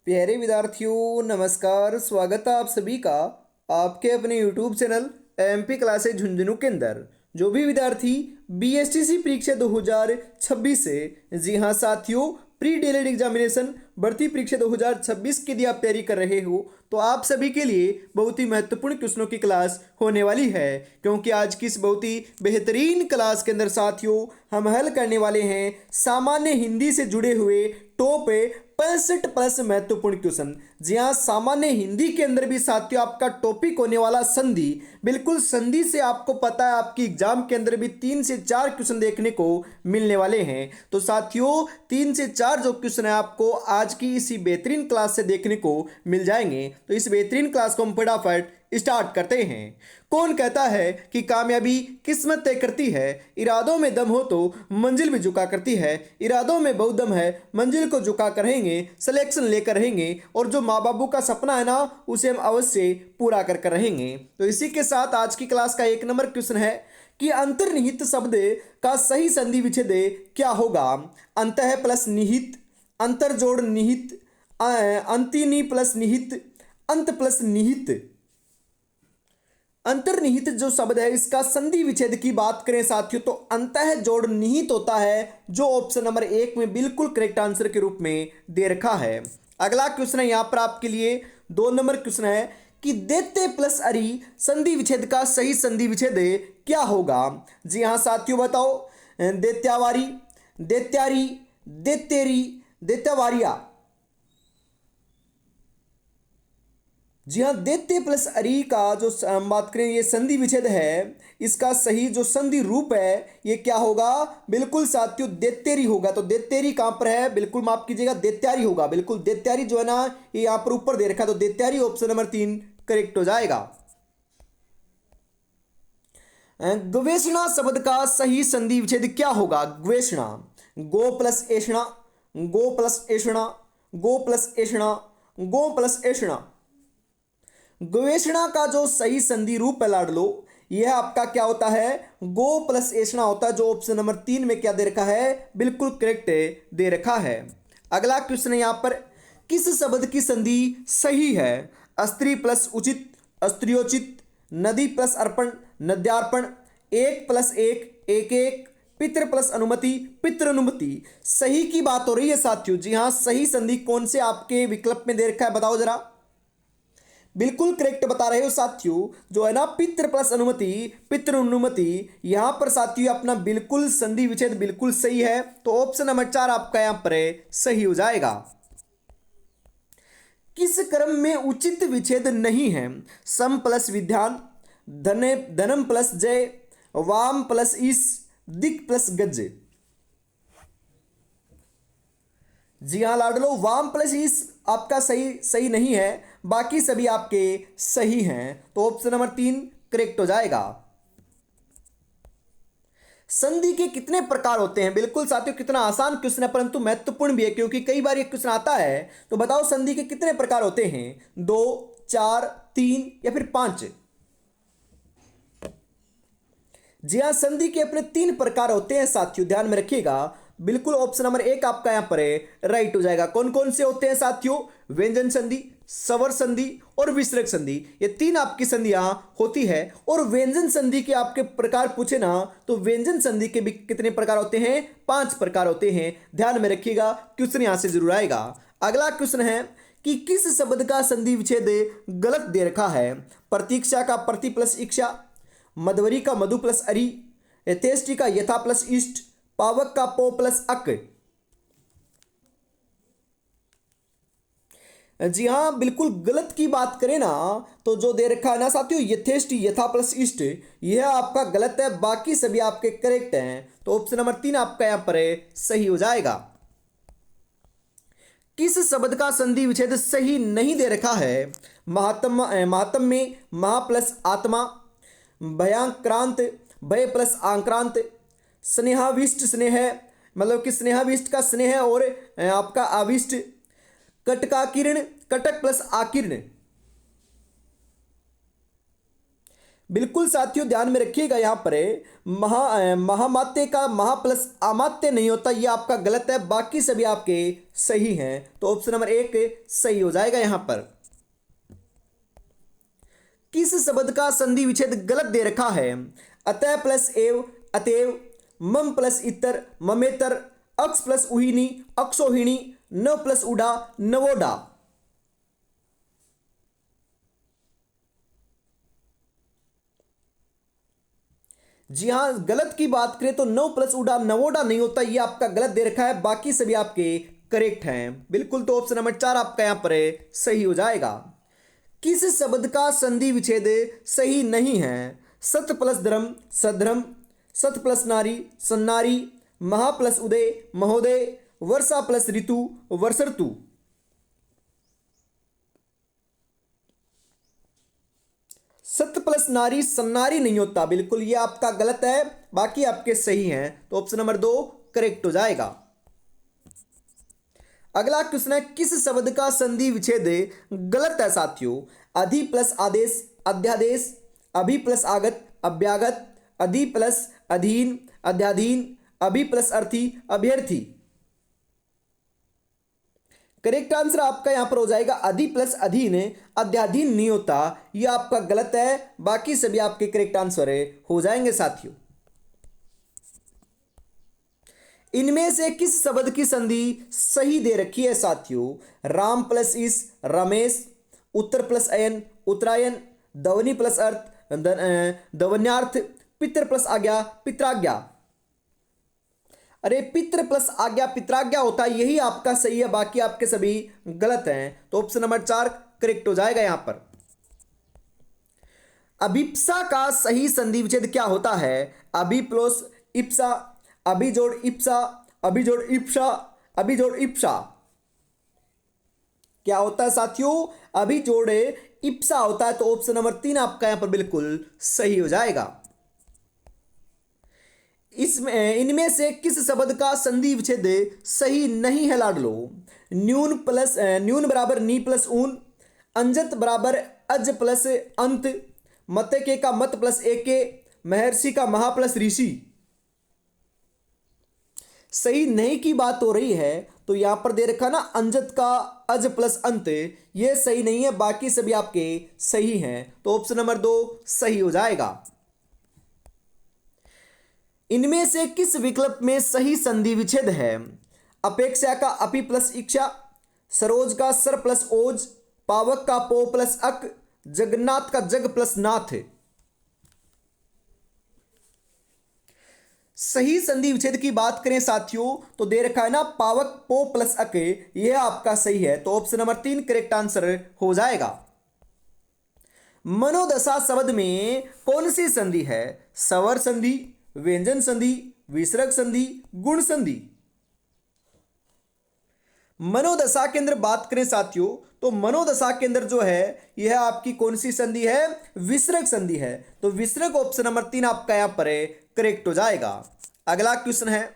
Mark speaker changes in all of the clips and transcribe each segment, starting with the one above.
Speaker 1: प्यारे विद्यार्थियों नमस्कार। स्वागत है आप सभी का आपके अपने YouTube channel MP classes Jhunjhunu के अंदर। जो भी विद्यार्थी बीएसटीसी परीक्षा 2026 से, जी हाँ साथियों, प्री डीएलएड एग्जामिनेशन भर्ती परीक्षा 2026 के लिए आप तैयारी कर रहे हो तो आप सभी के लिए बहुत ही महत्वपूर्ण क्वेश्चनों की क्लास होने वाली है। क्योंकि आज की इस बहुत ही बेहतरीन क्लास के अंदर साथियों हम हल करने वाले हैं सामान्य हिंदी से जुड़े हुए टॉप 65+ महत्वपूर्ण क्वेश्चन। जी हाँ, सामान्य हिंदी के अंदर भी साथियों आपका टॉपिक होने वाला संधि। बिल्कुल संधि से आपको पता है आपकी एग्जाम के अंदर भी 3 से 4 क्वेश्चन देखने को मिलने वाले हैं। तो साथियों 3 से 4 जो क्वेश्चन है आपको आज की इसी बेहतरीन क्लास से देखने को मिल जाएंगे। तो इस बेहतरीन क्लास को हम फटाफट स्टार्ट करते हैं। कौन कहता है कि कामयाबी किस्मत तय करती है, इरादों में दम हो तो मंजिल भी झुका करती है। इरादों में बहुत दम है, मंजिल को झुका कर रहेंगे, सिलेक्शन लेकर रहेंगे और जो माँ बाबू का सपना है ना उसे हम अवश्य पूरा कर रहेंगे। तो इसी के साथ आज की क्लास का 1 नंबर क्वेश्चन है कि अंतर्निहित शब्द का सही संधि विच्छेद क्या होगा। अंतः प्लस निहित, अंतर जोड़ निहित, अंतिनी प्लस निहित, अंत प्लस निहित। अंतर्निहित जो शब्द है इसका संधि विच्छेद की बात करें साथियों तो अंतः जोड़ निहित होता है, जो ऑप्शन नंबर 1 में बिल्कुल करेक्ट आंसर के रूप में दे रखा है। अगला क्वेश्चन है यहाँ पर आपके लिए 2 नंबर क्वेश्चन है कि देते प्लस अरी संधि विच्छेद का सही संधि विच्छेद क्या होगा। जी हाँ साथियों बताओ। देत्यावारी, देत्यारी, देतेरी, देत्यावारिया। जी हाँ, देते प्लस अरी का जो हम बात करें ये संधि विच्छेद है, इसका सही जो संधि रूप है ये क्या होगा। बिल्कुल साथियों देतेरी होगा। तो देतेरी कहाँ पर है, बिल्कुल माफ कीजिएगा, देत्यारी होगा। बिल्कुल देत्यारी जो है ना ये यहाँ पर ऊपर दे रखा है, तो देत्यारी ऑप्शन नंबर 3 करेक्ट हो जाएगा। गवेषणा शब्द का सही संधि विच्छेद क्या होगा। गवेषणा, गो प्लस एषणा, गो प्लस एषणा, गो प्लस एषणा, गो प्लस एषणा। गवेषणा का जो सही संधि रूप है लाडलो यह आपका क्या होता है, गो प्लस एषणा होता है, जो ऑप्शन नंबर 3 में क्या दे रखा है, बिल्कुल करेक्ट दे रखा है। अगला क्वेश्चन है यहाँ पर किस शब्द की संधि सही है। स्त्री प्लस उचित, स्त्रियोचित, नदी प्लस अर्पण, नद्यार्पण, 1 प्लस 1, 1 1, पितृ प्लस अनुमति, पितृ अनुमति। सही की बात हो रही है साथियों। जी हाँ, सही संधि कौन से आपके विकल्प में दे रखा है बताओ जरा। बिल्कुल करेक्ट बता रहे हो साथियों, जो है ना पितृ प्लस अनुमति, पितृ अनुमति। यहां पर साथियों अपना बिल्कुल संधि विच्छेद बिल्कुल सही है, तो ऑप्शन नंबर 4 आपका यहां पर सही हो जाएगा। किस क्रम में उचित विच्छेद नहीं है। सम प्लस विधान, धने धनम प्लस जय, वाम प्लस ईश, दिक प्लस गज। जी हाँ लाडलो, वाम प्लस ईश आपका सही नहीं है, बाकी सभी आपके सही हैं, तो ऑप्शन नंबर 3 करेक्ट हो जाएगा। संधि के कितने प्रकार होते हैं। बिल्कुल साथियों कितना आसान क्वेश्चन है परंतु महत्वपूर्ण भी है, क्योंकि कई बार ये क्वेश्चन आता है। तो बताओ संधि के कितने प्रकार होते हैं, 2, 4, 3 या फिर 5। जी हाँ, संधि के अपने 3 प्रकार होते हैं साथियों, ध्यान में रखिएगा। बिल्कुल ऑप्शन नंबर 1 आपका यहां पर राइट हो जाएगा। कौन कौन से होते हैं साथियों, व्यंजन संधि, स्वर संधि और विसर्ग संधि। ये 3 आपकी संधियां होती है। और व्यंजन संधि के आपके प्रकार पूछे ना तो व्यंजन संधि के भी कितने प्रकार होते हैं, 5 प्रकार होते हैं। ध्यान में रखिएगा, क्वेश्चन यहां से जरूर आएगा। अगला क्वेश्चन है कि किस शब्द का संधि विच्छेद गलत दे रखा है। प्रतीक्षा का प्रति प्लस इच्छा, मधवरी का मधु प्लस अरी, यथेष्टि का यथा प्लस इष्ट, पावक का पो प्लस अक। जी हाँ, बिल्कुल गलत की बात करें ना तो जो दे रखा है ना साथियों यथेष्टि यथा प्लस इष्ट, यह आपका गलत है, बाकी सभी आपके करेक्ट हैं, तो ऑप्शन नंबर 3 आपका यहां पर सही हो जाएगा। किस शब्द का संधि विच्छेद सही नहीं दे रखा है। महात्म में महा प्लस आत्मा, भयांक्रांत, भय प्लस आक्रांत, स्नेहाविष्ट स्नेह, मतलब कि स्नेहाविष्ट का स्नेह और आपका आविष्ट, कटकाकीर्ण, कटक प्लस आकीर्ण। बिल्कुल साथियों, ध्यान में रखिएगा यहाँ पर महामात्य का महा प्लस अमात्य नहीं होता, ये आपका गलत है, बाकी सभी आपके सही हैं। तो ऑप्शन नंबर 1 सही हो जाएगा यहाँ पर। किस शब्द का संधि विच्छेद गलत दे रखा है? अतः प्लस एव अतएव, मम प्लस इतर ममेतर, अक्ष प्लस उहिनी अक्षोहिणी, न प्लस उडा नवोडा। जी हाँ, गलत की बात करें तो नो प्लस उडा नवोडा नहीं होता, ये आपका गलत दे रखा है, बाकी सभी आपके करेक्ट हैं बिल्कुल। तो ऑप्शन नंबर 4 आपका यहाँ पर सही हो जाएगा। किस शब्द का संधि विच्छेद सही नहीं है? सत प्लस धर्म सधर्म, सत प्लस नारी सन्नारी, महा प्लस उदय महोदय, वर्षा प्लस ऋतु वर्षर्तु। सत प्लस नारी सन्नारी नहीं होता, बिल्कुल ये आपका गलत है, बाकी आपके सही हैं। तो ऑप्शन नंबर 2 करेक्ट हो जाएगा। अगला क्वेश्चन है, किस शब्द का संधि विच्छेद गलत है साथियों? अधि प्लस आदेश अध्यादेश, अभि प्लस आगत अभ्यागत, अधि प्लस अधीन अध्याधीन, अभि प्लस अर्थी अभ्यर्थी। करेक्ट आंसर आपका यहां पर हो जाएगा अधि प्लस अधीन अध्याधीन नहीं होता, यह आपका गलत है, बाकी सभी आपके करेक्ट आंसर हो जाएंगे साथियों। इनमें से किस शब्द की संधि सही दे रखी है साथियों? राम प्लस इस रमेश, उत्तर प्लस अयन उत्तरायण, दवनी प्लस अर्थ दवन्यार्थ, पितर प्लस आज्ञा पित्राज्ञा। अरे पित्र प्लस आज्ञा पित्राज्ञा होता है, यही आपका सही है, बाकी आपके सभी गलत हैं। तो ऑप्शन नंबर 4 करेक्ट हो जाएगा यहां पर। अभिप्सा का सही संधि विच्छेद क्या होता है? अभि प्लस इप्सा, अभि जोड़ इप्सा, अभि जोड़ इप्सा, अभि जोड़ इप्सा। क्या होता है साथियों? अभि जोड़ इप्सा होता है। तो ऑप्शन नंबर 3 आपका यहां पर बिल्कुल सही हो जाएगा। इसमें इनमें से किस शब्द का संधि विच्छेद सही नहीं है लाडलो? न्यून प्लस न्यून बराबर नी प्लस ऊन, अंजत बराबर अज प्लस अंत, मत के का मत प्लस एक के, महर्षि का महा प्लस ऋषि। सही नहीं की बात हो रही है, तो यहां पर दे रखा ना अंजत का अज प्लस अंत, ये सही नहीं है, बाकी सभी आपके सही हैं। तो ऑप्शन नंबर 2 सही हो जाएगा। इनमें से किस विकल्प में सही संधि विच्छेद है? अपेक्षा का अपि प्लस इच्छा, सरोज का सर प्लस ओज, पावक का पो प्लस अक, जगन्नाथ का जग प्लस नाथ। सही संधि विच्छेद की बात करें साथियों, तो दे रखा है ना पावक पो प्लस अक, यह आपका सही है। तो ऑप्शन नंबर 3 करेक्ट आंसर हो जाएगा। मनोदशा शब्द में कौन सी संधि है? स्वर संधि, व्यंजन संधि, विसर्ग संधि, गुण संधि। मनोदशा के अंदर बात करें साथियों, तो मनोदशा के अंदर जो है यह आपकी कौन सी संधि है? विसर्ग संधि है। तो विसर्ग ऑप्शन नंबर 3 आपका यहां पर करेक्ट हो जाएगा। अगला क्वेश्चन है,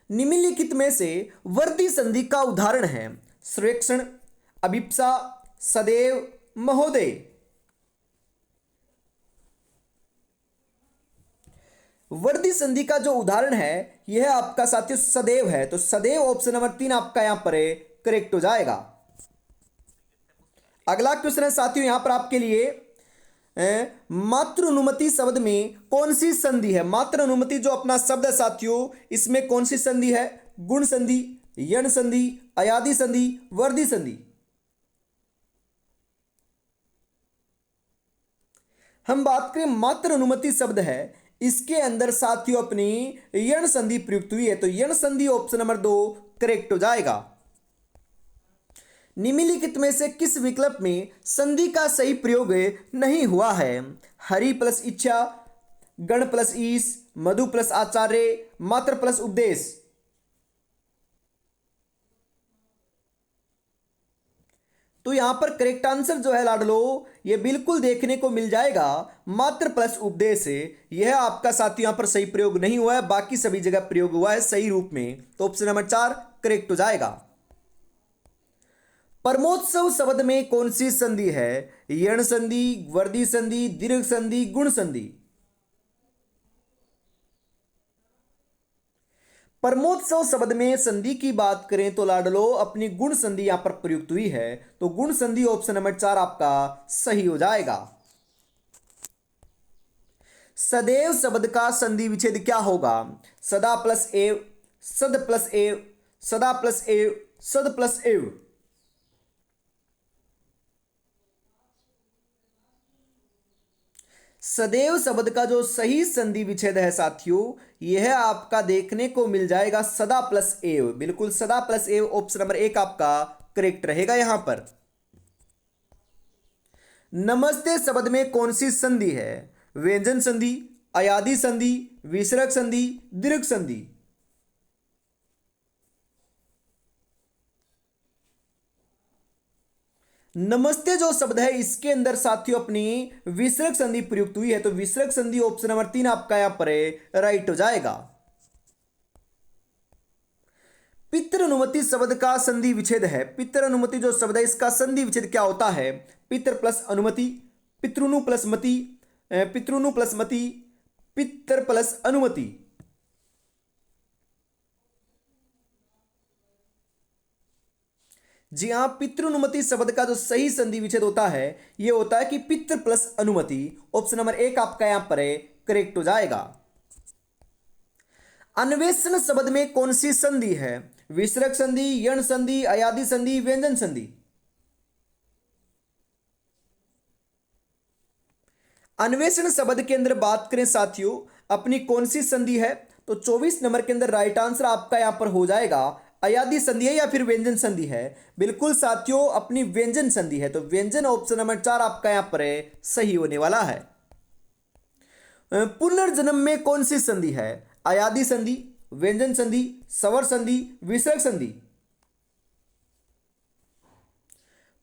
Speaker 1: निम्नलिखित में से वर्ती संधि का उदाहरण है? सर्वेक्षण, अभिप्सा, सदैव, महोदय। वर्दी संधि का जो उदाहरण है यह आपका साथियों सदैव है। तो सदैव ऑप्शन नंबर 3 आपका यहां पर करेक्ट हो जाएगा। अगला क्वेश्चन है साथियों यहां पर आपके लिए, मात्र अनुमति शब्द में कौन सी संधि है? मात्र अनुमति जो अपना शब्द है साथियों, इसमें कौन सी संधि है? गुण संधि, यण संधि, अयादि संधि, वर्दी संधि। हम बात करें मात्र अनुमति शब्द है, इसके अंदर साथियों अपनी यण संधि प्रयुक्त हुई है। तो यण संधि ऑप्शन नंबर 2 करेक्ट हो जाएगा। निम्नलिखित में से किस विकल्प में संधि का सही प्रयोग नहीं हुआ है? हरि प्लस इच्छा, गण प्लस ईश, मधु प्लस आचार्य, मात्र प्लस उपदेश। तो यहां पर करेक्ट आंसर जो है लाडलो, ये बिल्कुल देखने को मिल जाएगा मात्र प्लस उपदेश। यह आपका साथियों यहां पर सही प्रयोग नहीं हुआ है, बाकी सभी जगह प्रयोग हुआ है सही रूप में। तो ऑप्शन नंबर 4 करेक्ट हो जाएगा। परमोत्सव शब्द में कौन सी संधि है? यण संधि, वर्धी संधि, दीर्घ संधि, गुण संधि। परमोत्सव शब्द में संधि की बात करें तो लाडलो अपनी गुण संधि यहां पर प्रयुक्त हुई है, तो गुण संधि ऑप्शन नंबर 4 आपका सही हो जाएगा। सदैव शब्द का संधि विच्छेद क्या होगा? सदा प्लस एव, सद प्लस एव, सदा प्लस एव, सद प्लस एव। सदैव शब्द का जो सही संधि विच्छेद है साथियों, यह आपका देखने को मिल जाएगा सदा प्लस एव। बिल्कुल सदा प्लस एव ऑप्शन नंबर 1 आपका करेक्ट रहेगा यहां पर। नमस्ते शब्द में कौन सी संधि है? व्यंजन संधि, अयादि संधि, विसर्ग संधि, दीर्घ संधि। नमस्ते जो शब्द है इसके अंदर साथियों अपनी विसर्ग संधि प्रयुक्त हुई है, तो विसर्ग संधि ऑप्शन नंबर 3 आपका यहां पर राइट हो जाएगा। पितृ अनुमति शब्द का संधि विच्छेद है। पितृ अनुमति जो शब्द है इसका संधि विच्छेद क्या होता है? पितृ प्लस अनुमति, पितृनु प्लस मति, पितृनु प्लस मति, पितृ प्लस अनुमति। जी हां, पितृनुमति शब्द का जो सही संधि विच्छेद होता है यह होता है कि पितृ प्लस अनुमति। ऑप्शन नंबर 1 आपका यहां पर करेक्ट हो जाएगा। अन्वेषण शब्द में कौन सी संधि है? विसर्ग संधि, यण संधि, अयादि संधि, व्यंजन संधि। अन्वेषण शब्द के अंदर बात करें साथियों अपनी कौन सी संधि है, तो 24 नंबर के अंदर राइट आंसर आपका यहां पर हो जाएगा अयादि संधि है या फिर व्यंजन संधि है। बिल्कुल साथियों अपनी व्यंजन संधि है, तो व्यंजन ऑप्शन नंबर 4 आपका यहां पर सही होने वाला है। पुनर्जन्म में कौन सी संधि है? अयादि संधि, व्यंजन संधि, स्वर संधि, विसर्ग संधि।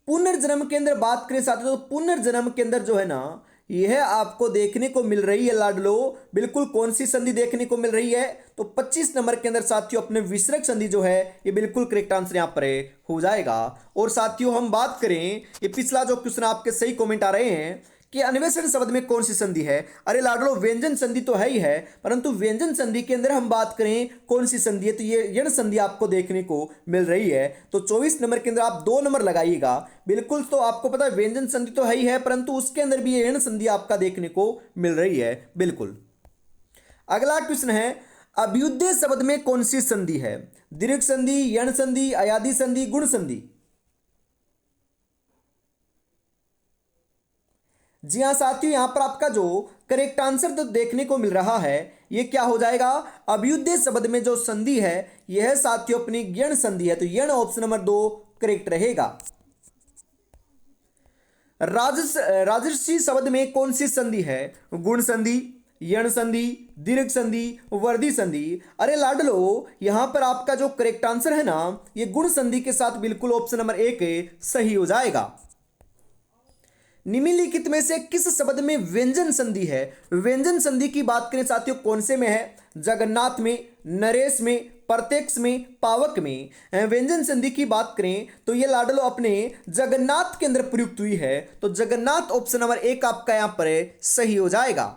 Speaker 1: पुनर्जन्म के अंदर बात करें साथियों तो पुनर्जन्म के अंदर जो है ना यह आपको देखने को मिल रही है लाडलो, बिल्कुल कौन सी संधि देखने को मिल रही है? तो 25 नंबर के अंदर साथियों अपने विसर्ग संधि जो है ये बिल्कुल करेक्ट आंसर यहां पर हो जाएगा। और साथियों हम बात करें ये पिछला जो क्वेश्चन आपके सही कमेंट आ रहे हैं कि अन्वेषण शब्द में कौन सी संधि है? अरे लाडलो व्यंजन संधि तो है ही है, परंतु व्यंजन संधि के अंदर हम बात करें कौन सी संधि है तो ये यण संधि आपको देखने को मिल रही है। तो 24 नंबर के अंदर आप 2 नंबर लगाइएगा। बिल्कुल तो आपको पता है व्यंजन संधि तो है ही है, परंतु उसके अंदर भी ये यण संधि आपका देखने को मिल रही है। बिल्कुल। अगला क्वेश्चन है अभ्युदय शब्द में कौन सी संधि है? दीर्घ संधि, यण संधि, अयादि संधि, गुण संधि। जी हां साथियों यहां पर आपका जो करेक्ट आंसर तो देखने को मिल रहा है ये क्या हो जाएगा? अभ्युदय शब्द में जो संधि है यह साथियों अपनी यण संधि है, तो यण ऑप्शन नंबर 2 करेक्ट रहेगा। राजर्षि शब्द में कौन सी संधि है? गुण संधि, यण संधि, दीर्घ संधि, वर्धी संधि। अरे लाडलो यहां पर आपका जो करेक्ट आंसर है ना ये गुण संधि के साथ बिल्कुल ऑप्शन नंबर 1 सही हो जाएगा। निम्नलिखित में से किस शब्द में व्यंजन संधि है? व्यंजन संधि की बात करें साथियों कौन से में है? जगन्नाथ में, नरेश में, प्रत्यक्ष में, पावक में। व्यंजन संधि की बात करें तो ये लाडलो अपने जगन्नाथ के अंदर प्रयुक्त हुई है, तो जगन्नाथ ऑप्शन नंबर 1 आपका यहां पर सही हो जाएगा।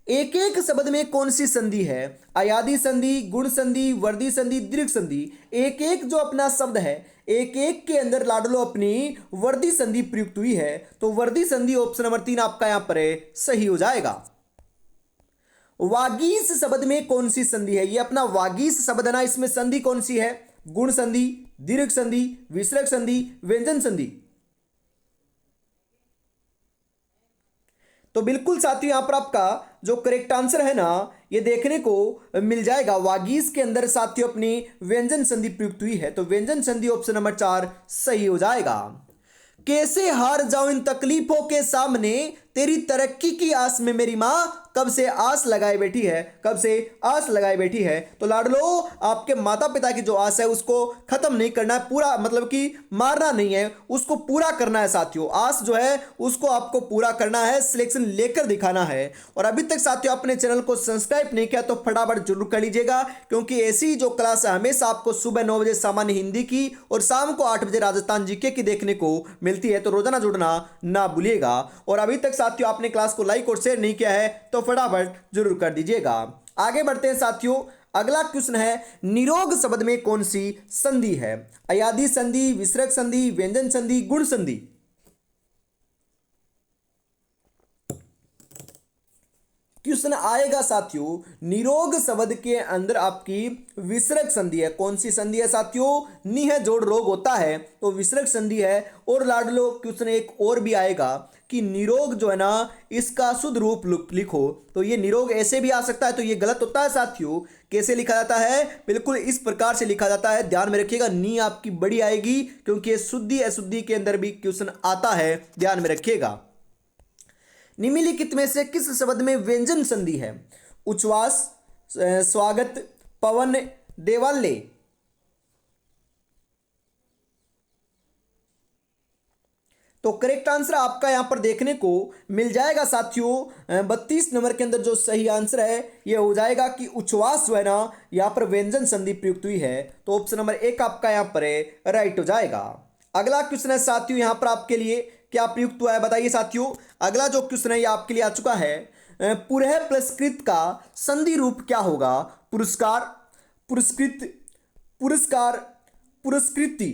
Speaker 1: एक एक शब्द में कौन सी संधि है? अयादि संधि, गुण संधि, वर्धी संधि, दीर्घ संधि। एक एक जो अपना शब्द है एक एक के अंदर लाडलो अपनी वर्धी संधि प्रयुक्त हुई है, तो वर्धी संधि ऑप्शन नंबर 3 आपका यहां पर सही हो जाएगा। वागीश शब्द में कौन सी संधि है? ये अपना वागीश शब्द है ना, इसमें संधि कौन सी है? गुण संधि, दीर्घ संधि, विसर्ग संधि, व्यंजन संधि। तो बिल्कुल साथियों यहां पर आपका जो करेक्ट आंसर है ना ये देखने को मिल जाएगा वागीश के अंदर साथियों अपनी व्यंजन संधि प्रयुक्त हुई है, तो व्यंजन संधि ऑप्शन नंबर 4 सही हो जाएगा। कैसे हार जाओ इन तकलीफों के सामने, तेरी तरक्की की आस में मेरी माँ कब से आस लगाए बैठी है, कब से आस लगाए बैठी है। तो लाडलो, आपके माता पिता की जो आस है उसको खत्म नहीं करना है, पूरा मतलब कि मारना नहीं है, उसको पूरा करना है साथियों। आस जो है उसको आपको पूरा करना है, सिलेक्शन लेकर दिखाना है। और अभी तक साथियों अपने चैनल को सब्सक्राइब नहीं किया तो फटाफट जरूर कर लीजिएगा, क्योंकि ऐसी जो क्लास है हमेशा आपको सुबह 9 बजे सामान्य हिंदी की और शाम को 8 बजे राजस्थान जीके की देखने को मिलती है। तो रोजाना जुड़ना ना भूलिएगा। और अभी तक साथियों आपने क्लास को लाइक और शेयर नहीं किया है तो फटाफट जरूर कर दीजिएगा। आगे बढ़ते हैं साथियों। अगला क्वेश्चन है, निरोग शब्द में कौन सी संधि है? अयादी संधि, विसर्ग संधि, व्यंजन संधि, गुण संधि। क्वेश्चन आएगा साथियों, निरोग शब्द के अंदर आपकी विसर्ग संधि है। कौन सी संधि है साथियों? नि है जोड़ रोग होता है तो विसर्ग संधि है। और लाडलो क्वेश्चन एक और भी आएगा कि निरोग जो है ना इसका शुद्ध रूप लिखो। तो ये निरोग ऐसे भी आ सकता है, तो ये गलत होता है साथियों। कैसे लिखा जाता है? बिल्कुल इस प्रकार से लिखा जाता है, ध्यान में रखिएगा। नी आपकी बड़ी आएगी क्योंकि ये शुद्धि अशुद्धि के अंदर भी क्वेश्चन आता है, ध्यान में रखिएगा। निम्नलिखित में से किस शब्द में व्यंजन संधि है? उच्छ्वास, स्वागत, पवन, देवालय। तो करेक्ट आंसर आपका यहां पर देखने को मिल जाएगा साथियों। 32 नंबर के अंदर जो सही आंसर है यह हो जाएगा कि उच्छ्वास जो है ना यहां पर व्यंजन संधि प्रयुक्त हुई है। तो ऑप्शन नंबर 1 आपका यहां पर राइट हो जाएगा। अगला क्वेश्चन है साथियों यहां पर आपके लिए क्या प्रयुक्त हुआ है बताइए साथियों। अगला जो क्वेश्चन है ये आपके लिए आ चुका है। पुरः प्लस कृत का संधि रूप क्या होगा? पुरस्कार, पुरस्कृत, पुरस्कार, पुरस्कृति।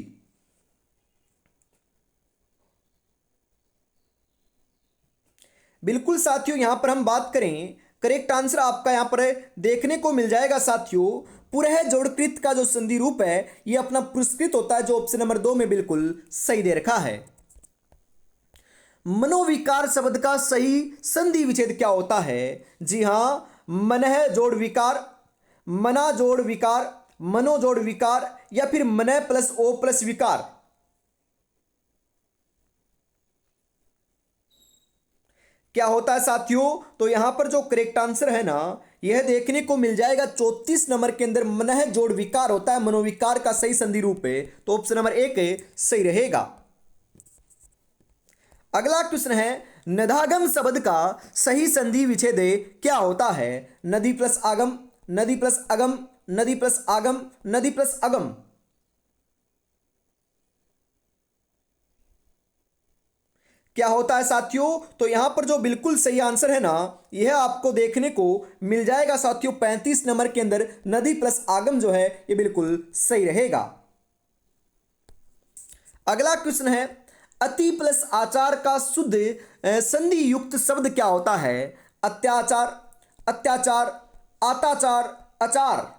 Speaker 1: बिल्कुल साथियों यहां पर हम बात करें, करेक्ट आंसर आपका यहां पर देखने को मिल जाएगा साथियों। पुरः जोड़कृत का जो संधि रूप है ये अपना पुरस्कृत होता है, जो ऑप्शन नंबर 2 में बिल्कुल सही दे रखा है। मनोविकार शब्द का सही संधि विच्छेद क्या होता है? जी हां, मनः जोड़ विकार, मना जोड़ विकार, मनो जोड़ विकार, या फिर मनः प्लस ओ प्लस विकार। क्या होता है साथियों? तो यहां पर जो करेक्ट आंसर है ना यह देखने को मिल जाएगा 34 नंबर के अंदर मनः जोड़ विकार होता है, मनोविकार का सही संधि रूप है। तो ऑप्शन नंबर 1 सही रहेगा। अगला क्वेश्चन है, नदागम शब्द का सही संधि विच्छेद क्या होता है? नदी प्लस आगम, नदी प्लस अगम, नदी प्लस आगम, नदी प्लस अगम। क्या होता है साथियों? तो यहां पर जो बिल्कुल सही आंसर है ना यह आपको देखने को मिल जाएगा साथियों 35 नंबर के अंदर नदी प्लस आगम जो है यह बिल्कुल सही रहेगा। अगला क्वेश्चन है, अति प्लस आचार का शुद्ध संधि युक्त शब्द क्या होता है? अत्याचार, अत्याचार, आताचार, आचार।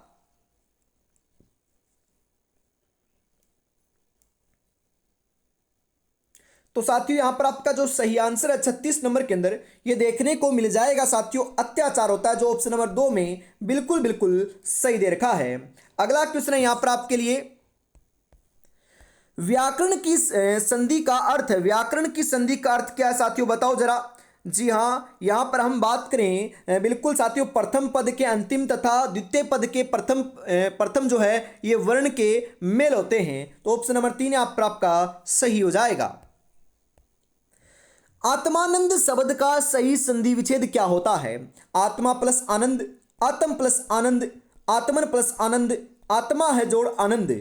Speaker 1: तो साथियों यहां पर आपका जो सही आंसर है 36 नंबर के अंदर ये देखने को मिल जाएगा साथियों अत्याचार होता है, जो ऑप्शन नंबर 2 में बिल्कुल बिल्कुल सही दे रखा है। अगला क्वेश्चन है यहां पर आपके लिए, व्याकरण की संधि का अर्थ है। व्याकरण की संधि का अर्थ क्या है साथियों बताओ जरा। जी हाँ, यहां पर हम बात करें बिल्कुल साथियों प्रथम पद के अंतिम तथा द्वितीय पद के प्रथम जो है ये वर्ण के मेल होते हैं। तो ऑप्शन नंबर 3 आप पर आपका सही हो जाएगा। आत्मानंद शब्द का सही संधि विच्छेद क्या होता है? आत्मा प्लस आनंद, आत्म प्लस आनंद, आत्मन प्लस आनंद, आत्मा है जोड़ आनंद।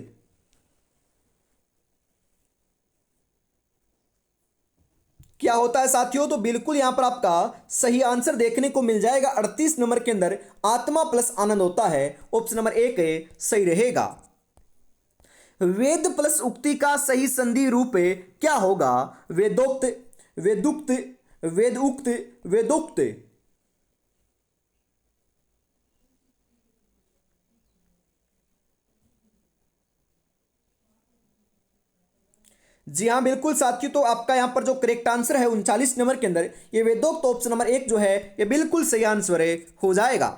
Speaker 1: क्या होता है साथियों? तो बिल्कुल यहां पर आपका सही आंसर देखने को मिल जाएगा 38 नंबर के अंदर आत्मा प्लस आनंद होता है। ऑप्शन नंबर 1 सही रहेगा। वेद प्लस उक्ति का सही संधि रूप क्या होगा? वेदोक्त, वेदुक्त, वेदउक्त, वेदोक्त। जी हाँ बिल्कुल साथियों, तो आपका यहां पर जो करेक्ट आंसर है 39 नंबर के अंदर ये वेदोक्त ऑप्शन नंबर 1 जो है ये बिल्कुल सही आंसर हो जाएगा।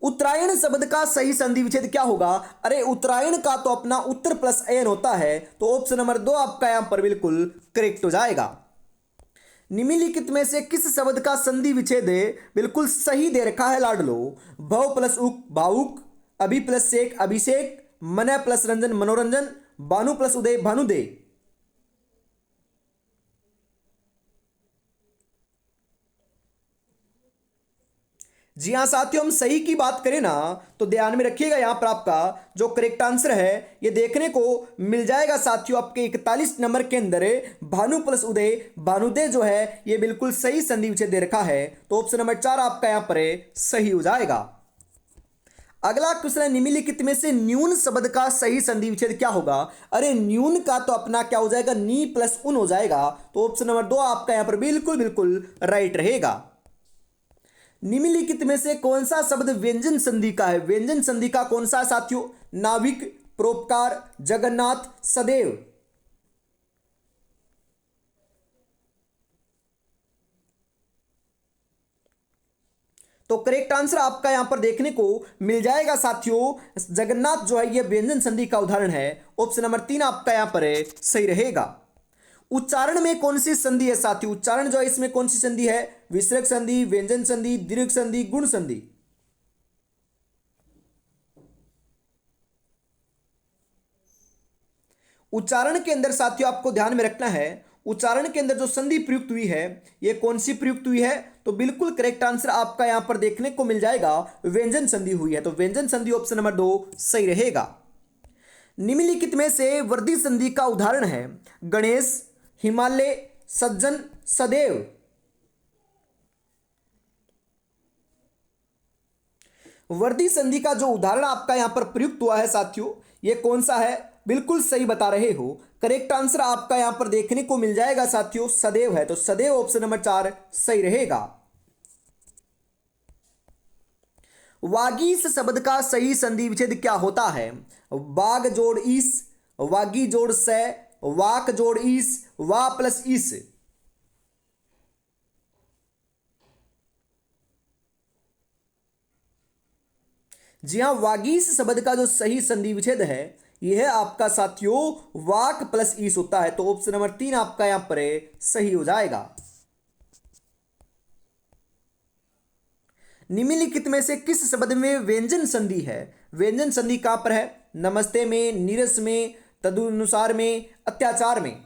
Speaker 1: उत्तरायण शब्द का सही संधि विच्छेद क्या होगा? अरे उत्तरायण का तो अपना उत्तर प्लस अयन होता है, तो ऑप्शन नंबर 2 आपका यहां पर बिल्कुल करेक्ट हो जाएगा। निम्नलिखित में से किस शब्द का संधि विच्छेद बिल्कुल सही दे रखा है लाडलो? भव प्लस उक भावुक, अभि प्लस शेख अभिषेक, मन प्लस रंजन मनोरंजन, भानु प्लस उदय भानुदय। जी हाँ साथियों, हम सही की बात करें ना तो ध्यान में रखिएगा, यहां पर आपका जो करेक्ट आंसर है ये देखने को मिल जाएगा साथियों आपके 41 नंबर के अंदर भानु प्लस उदय भानुदय जो है ये बिल्कुल सही संधि विच्छेद दे रखा है। तो ऑप्शन नंबर 4 आपका यहां पर सही हो जाएगा। अगला क्वेश्चन है, निम्नलिखित में से न्यून शब्द का सही संधि विच्छेद क्या होगा? अरे न्यून का तो अपना क्या हो जाएगा, नी प्लस उन हो जाएगा। तो ऑप्शन नंबर 2 आपका यहां पर बिल्कुल बिल्कुल राइट रहेगा। निम्नलिखित में से कौन सा शब्द व्यंजन संधि का है? व्यंजन संधि का कौन सा साथियों? नाविक, परोपकार, जगन्नाथ, सदैव। तो करेक्ट आंसर आपका यहां पर देखने को मिल जाएगा साथियों, जगन्नाथ जो है यह व्यंजन संधि का उदाहरण है। ऑप्शन नंबर 3 आपका यहां पर सही रहेगा। उच्चारण में कौन सी संधि है साथियों? उच्चारण जो है इसमें कौन सी संधि है? विसर्ग संधि, व्यंजन संधि, दीर्घ संधि, गुण संधि। उच्चारण के अंदर साथियों आपको ध्यान में रखना है, उच्चारण के अंदर जो संधि प्रयुक्त हुई है ये कौन सी प्रयुक्त हुई है? तो बिल्कुल करेक्ट आंसर आपका यहां पर देखने को मिल जाएगा, व्यंजन संधि हुई है। तो व्यंजन संधि ऑप्शन नंबर 2 सही रहेगा। निम्नलिखित में से वर्धी संधि का उदाहरण है? गणेश, हिमालय, सज्जन, सदैव। वर्धी संधि का जो उदाहरण आपका यहां पर प्रयुक्त हुआ है साथियों ये कौन सा है? बिल्कुल सही बता रहे हो। करेक्ट आंसर आपका यहां पर देखने को मिल जाएगा साथियों, सदैव है। तो सदैव ऑप्शन नंबर 4 सही रहेगा। वागीश शब्द का सही संधि विच्छेद क्या होता है? वाग जोड़ ईस, वागी जोड़ से, वाक जोड़ ईस, वा प्लस ईस। जी हां, वागीश शब्द का जो सही संधि विच्छेद है यह है आपका साथियों वाक प्लस ईस होता है। तो ऑप्शन नंबर 3 आपका यहां पर सही हो जाएगा। निम्नलिखित में से किस शब्द में व्यंजन संधि है? व्यंजन संधि कहां पर है? नमस्ते में, नीरस में, तदनुसार में, अत्याचार में।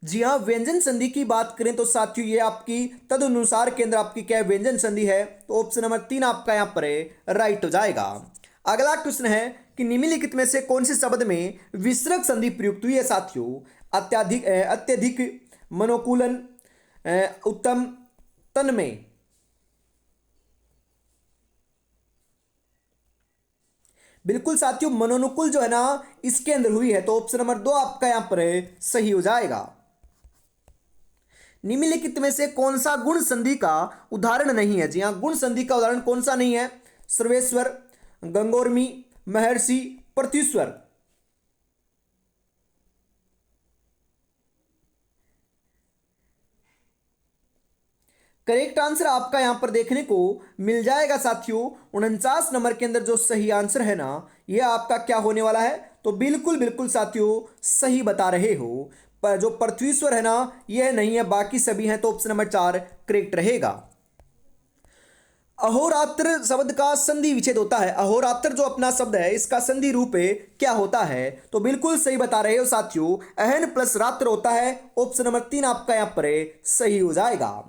Speaker 1: जी हाँ, व्यंजन संधि की बात करें तो साथियों ये आपकी तदनुसार के अंदर आपकी क्या व्यंजन संधि है। तो ऑप्शन नंबर 3 आपका यहां पर राइट हो जाएगा। अगला क्वेश्चन है कि निम्नलिखित में से कौन से शब्द में विसर्ग संधि प्रयुक्त हुई है साथियों? अत्यधिक, अत्यधिक, मनोकूलन, उत्तम, तन्मय। बिल्कुल साथियों मनोनुकूल जो है ना इसके अंदर हुई है। तो ऑप्शन नंबर 2 आपका यहां पर सही हो जाएगा। निम्नलिखित में से कौन सा गुण संधि का उदाहरण नहीं है? जी हां, गुण संधि का उदाहरण कौन सा नहीं है? सर्वेश्वर, गंगोर्मी, महर्षि, पृथ्वीश्वर। करेक्ट आंसर आपका यहां पर देखने को मिल जाएगा साथियों 49 नंबर के अंदर जो सही आंसर है ना यह आपका क्या होने वाला है? तो बिल्कुल बिल्कुल साथियों सही बता रहे हो, पर जो पृथ्वीश्वर है ना यह नहीं है, बाकी सभी हैं। तो ऑप्शन नंबर 4 करेक्ट रहेगा। अहोरात्र शब्द का संधि विच्छेद होता है। अहोरात्र जो अपना शब्द है इसका संधि रूप क्या होता है? तो बिल्कुल सही बता रहे हो साथियों, अहन प्लस रात्र होता है। ऑप्शन नंबर 3 आपका यहां पर सही हो जाएगा।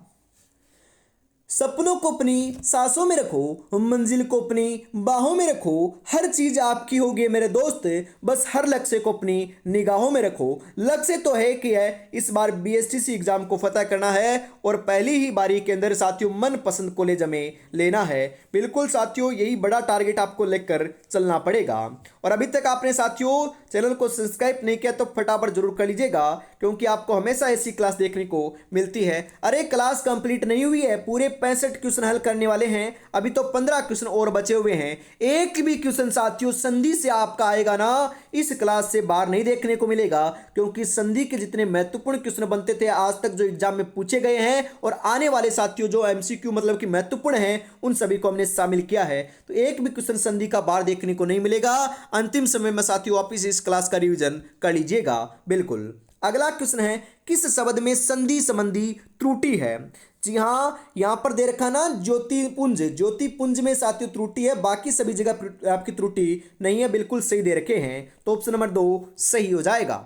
Speaker 1: सपनों को अपनी सांसों में रखो, मंजिल को अपनी बाहों में रखो, हर चीज आपकी होगी मेरे दोस्त, बस हर लक्ष्य को अपनी निगाहों में रखो। लक्ष्य तो है कि है इस बार बीएसटीसी एग्जाम को फतह करना है और पहली ही बारी के अंदर साथियों मनपसंद कॉलेज हमें लेना है। बिल्कुल साथियों यही बड़ा टारगेट आपको लेकर चलना पड़ेगा। और अभी तक आपने साथियों चैनल को सब्सक्राइब नहीं किया तो फटाफट जरूर कर लीजिएगा, क्योंकि आपको हमेशा ऐसी क्लास देखने को मिलती है। अरे क्लास कंप्लीट नहीं हुई है, पूरे 65 क्वेश्चन हल करने वाले हैं। अभी तो 15 क्वेश्चन और बचे हुए हैं। एक भी क्वेश्चन साथियों संधि से आपका आएगा ना, इस क्लास से बाहर नहीं देखने को मिलेगा, क्योंकि संधि के जितने महत्वपूर्ण क्वेश्चन बनते थे आज तक जो एग्जाम में पूछे गए हैं और आने वाले साथियों जो एमसीक्यू मतलब कि महत्वपूर्ण हैं, उन सभी को हमने शामिल किया है। तो एक भी क्वेश्चन संधि का बाहर देखने को नहीं मिलेगा। अंतिम समय में साथियों वापिस इस क्लास का रिवीजन कर लीजिएगा। बिल्कुल। अगला क्वेश्चन है, किस शब्द में संधि संबंधी त्रुटि है? जी हाँ, यहां पर दे रखा ना ज्योतिपुंज। ज्योतिपुंज में साथियों त्रुटि है, बाकी सभी जगह आपकी त्रुटि नहीं है, बिल्कुल सही दे रखे हैं। तो ऑप्शन नंबर 2 सही हो जाएगा।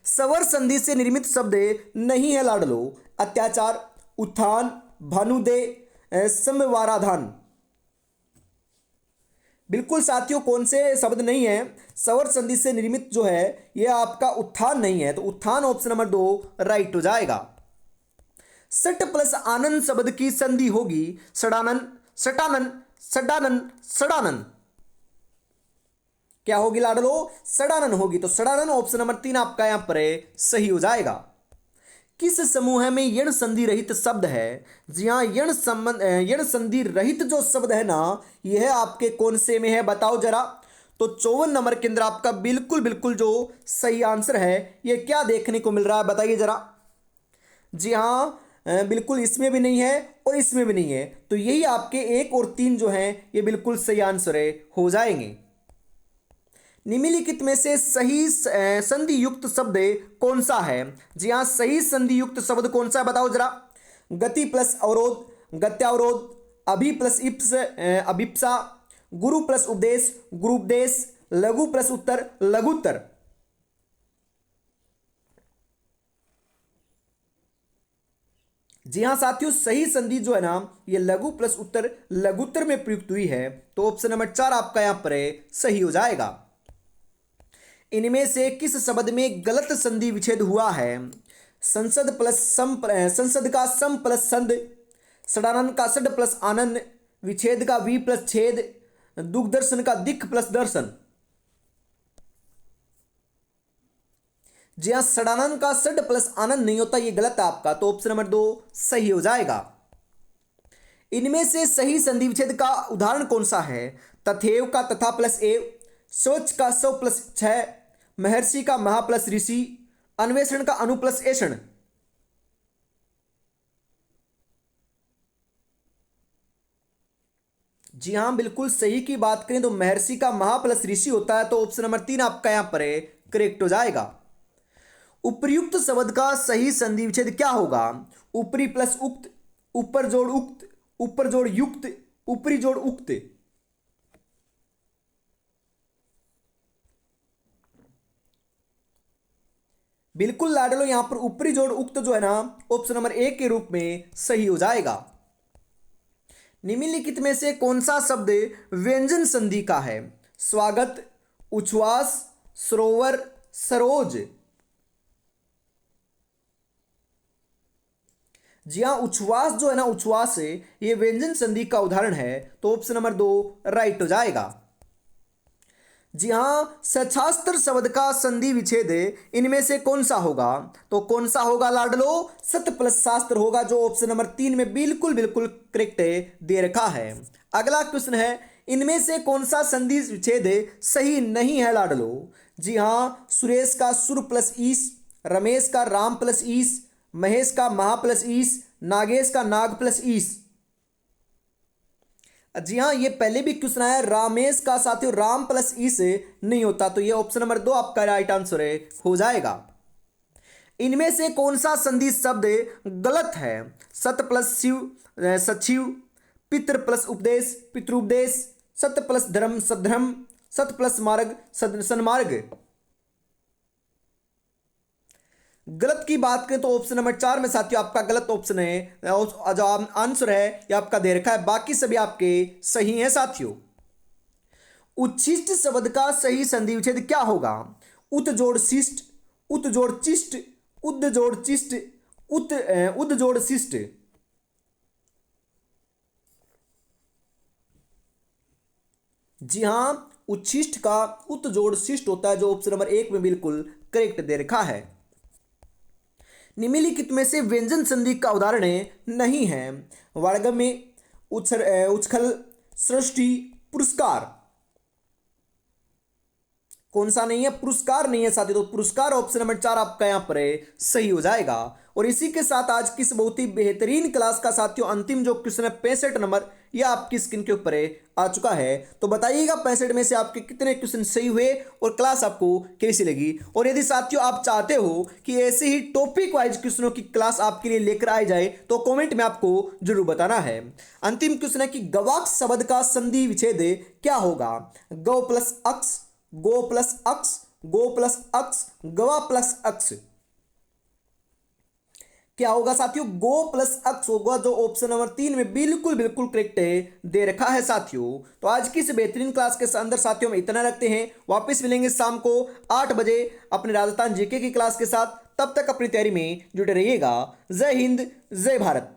Speaker 1: स्वर संधि से निर्मित शब्द नहीं है लाडलो। अत्याचार, उत्थान, भानुदय, समवाराधान। बिल्कुल साथियों, कौन से शब्द नहीं है? स्वर संधि से निर्मित जो है यह आपका उत्थान नहीं है, तो उत्थान ऑप्शन नंबर 2 राइट हो जाएगा। सट प्लस आनंद शब्द की संधि होगी सडानन, सटानन, सडानन, सडानन। क्या होगी लाडलो? सडानन होगी। तो सडानन ऑप्शन नंबर 3 आपका यहां पर सही हो जाएगा। किस समूह में यण संधि रहित शब्द है? जी हाँ, यण संधि रहित जो शब्द है ना, यह आपके कौन से में है बताओ जरा। तो 54 नंबर के अंदर आपका बिल्कुल बिल्कुल जो सही आंसर है, यह क्या देखने को मिल रहा है बताइए जरा। जी हाँ, बिल्कुल इसमें भी नहीं है और इसमें भी नहीं है, तो यही आपके 1 और 3 जो हैं ये बिल्कुल सही आंसर है हो जाएंगे। निम्नलिखित में से सही संधि युक्त शब्द कौन सा है? जी हाँ, सही संधि युक्त शब्द कौन सा है बताओ जरा। गति प्लस अवरोध, गत्यावरोध, अभि प्लस इप्स, अभिप्सा, गुरु प्लस उपदेश, गुरुपदेश, लघु प्लस उत्तर, लघुत्तर। जी हाँ साथियों, सही संधि जो है ना, ये लघु प्लस उत्तर लघुत्तर में प्रयुक्त हुई है। तो ऑप्शन नंबर 4 आपका यहां पर सही हो जाएगा। इनमें से किस शब्द में गलत संधि विच्छेद हुआ है? संसद प्लस सम, संसद का सम प्लस संध, सडानंद का सड प्लस आनंद, विच्छेद का वी प्लस छेद, दुग्धर्शन का दिख प्लस दर्शन। जी हाँ, सडानंद का सड प्लस आनंद नहीं होता, ये गलत है आपका। तो ऑप्शन नंबर 2 सही हो जाएगा। इनमें से सही संधि विच्छेद का उदाहरण कौन सा है? तथेव का तथा प्लस एव, सोच का सौ प्लस 6, महर्षि का महा प्लस ऋषि, अन्वेषण का अनु प्लस ऐषण। जी हाँ, बिल्कुल सही की बात करें तो महर्षि का महा प्लस ऋषि होता है। तो ऑप्शन नंबर 3 आपका यहां पर करेक्ट हो जाएगा। उपर्युक्त शब्द का सही संधि विच्छेद क्या होगा? ऊपरी प्लस उक्त, ऊपर जोड़ उक्त, ऊपर जोड़ युक्त, ऊपरी जोड़ उक्त। बिल्कुल लाडलो, यहां पर ऊपरी जोड़ उक्त जो है ना, ऑप्शन नंबर 1 के रूप में सही हो जाएगा। निम्नलिखित में से कौन सा शब्द व्यंजन संधि का है? स्वागत, उच्छ्वास, सरोवर, सरोज। जी हाँ, उच्छ्वास जो है ना, उच्छ्वास से ये व्यंजन संधि का उदाहरण है। तो ऑप्शन नंबर 2 राइट हो जाएगा। जी हाँ, सच्छास्त्र शब्द का संधि विच्छेद इनमें से कौन सा होगा? तो कौन सा होगा लाडलो? सत प्लस शास्त्र होगा, जो ऑप्शन नंबर 3 में बिल्कुल बिल्कुल करेक्ट दे रखा है। अगला क्वेश्चन है, इनमें से कौन सा संधि विच्छेद सही नहीं है लाडलो? जी हाँ, सुरेश का सुर प्लस ईस, रमेश का राम प्लस ईस, महेश का महा प्लस ईस, नागेश का नाग प्लस ईस। जी हाँ, ये पहले भी क्वेश्चन आया, रामेश का साथियों राम प्लस ई से नहीं होता, तो ये ऑप्शन नंबर 2 आपका राइट आंसर हो जाएगा। इनमें से कौन सा संधि शब्द गलत है? सत प्लस शिव, सचिव, पितृ प्लस उपदेश, पितृपदेश, सत्य प्लस धर्म, सद्धर्म, सत प्लस मार्ग, सन्मार्ग। गलत की बात करें तो ऑप्शन नंबर 4 में साथियों आपका गलत ऑप्शन है, जो आंसर है ये आपका दे रखा है, बाकी सभी आपके सही हैं साथियों। उच्छिष्ट शब्द का सही संधि विच्छेद क्या होगा? उत जोड़ शिष्ट, उत जोड़ चिष्ट, उद जोड़ चिष्ट, उद जोड़ शिष्ट। जी हाँ, उच्छिष्ट का उत जोड़ शिष्ट होता है, जो ऑप्शन नंबर 1 में बिल्कुल करेक्ट दे रखा है। निम्नलिखित में से व्यंजन संधि का उदाहरण नहीं है। वर्ग में उच्छल सृष्टि पुरस्कार कौन सा नहीं है? पुरस्कार नहीं है साथियों, तो पुरस्कार ऑप्शन नंबर 4 आपका यहाँ पर सही हो जाएगा। और इसी के साथ आज की इस बहुत ही बेहतरीन क्लास का साथियों अंतिम जो क्वेश्चन है 65 नंबर, यह आपकी स्क्रीन के ऊपर आ चुका है। तो बताइएगा 65 में से आपके कितने क्वेश्चन सही हुए और क्लास आपको कैसी लगी। और यदि साथियों आप चाहते हो कि ऐसे ही टॉपिक वाइज क्वेश्चनों की क्लास आपके लिए लेकर आई जाए तो कॉमेंट में आपको जरूर बताना है। अंतिम क्वेश्चन है कि गवाक्ष शब्द का संधि विच्छेद क्या होगा? गौ प्लस अक्ष, गो प्लस अक्ष, गो प्लस अक्ष, गवा प्लस अक्ष। क्या होगा साथियों? गो प्लस अक्ष होगा, जो ऑप्शन नंबर 3 में बिल्कुल बिल्कुल करेक्ट है दे रखा है साथियों। तो आज की इस बेहतरीन क्लास के अंदर साथियों में इतना रखते हैं। वापस मिलेंगे शाम को 8 बजे अपने राजस्थान जीके की क्लास के साथ। तब तक अपनी तैयारी में जुटे रहिएगा। जय हिंद, जय भारत।